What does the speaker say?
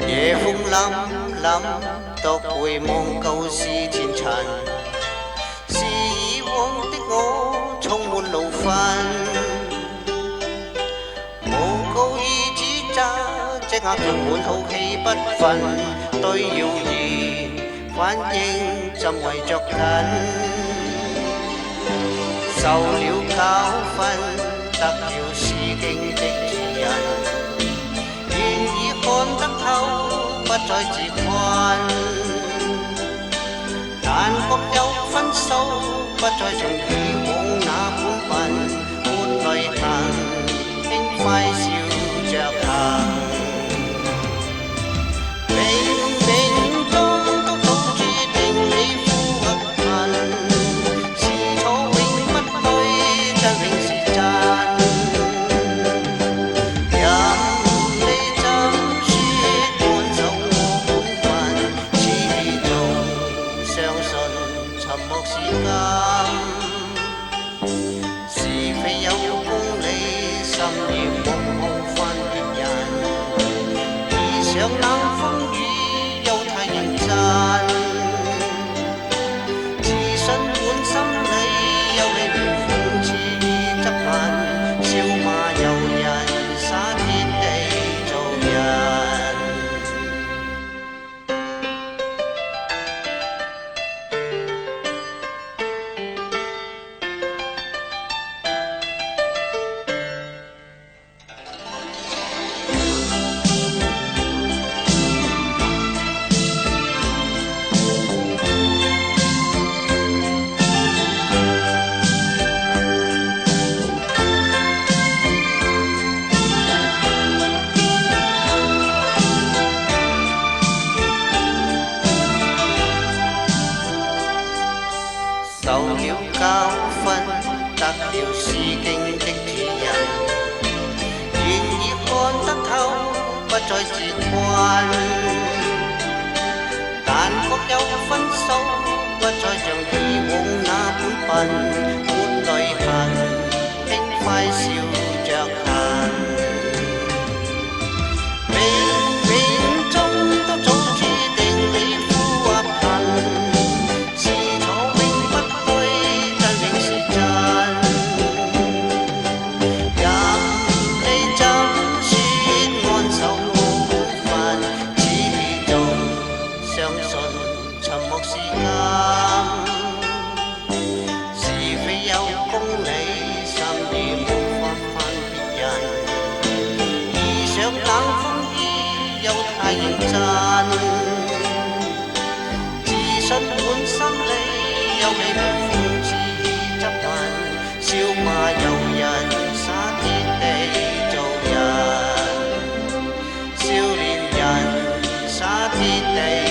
夜風凜凜，獨回望舊事前塵，是以往的我充滿怒憤，無告意指責，這額充滿好氣不忿，對謠言反應怎為着緊，受了教訓，得了是經的指引。看得透，不再自困，但覺有分數，不再像以往那般笨，沒淚痕，輕快笑着行。冥冥中都早注定你富或貧，是錯永不對，真永是真。沉默是金，是非有公理，心意往往分別人。遇上冷風雨，又太認真，自信滿心裏，有理沒諷刺與質問，笑罵由人，灑鐵地做人。受了教訓，得了是經的指引，願意看得透，不再自困，但覺有分數，不再像以往那般笨，沒淚痕，輕快笑着行。冥冥中都早注定你富或貧，沉默是金，是非有公理，心意無法分別人。遇上冷風雨，又太認真，自信滿心裏，有理無諷刺與質問，笑罵由人，灑鐵地做人，少年人灑鐵地。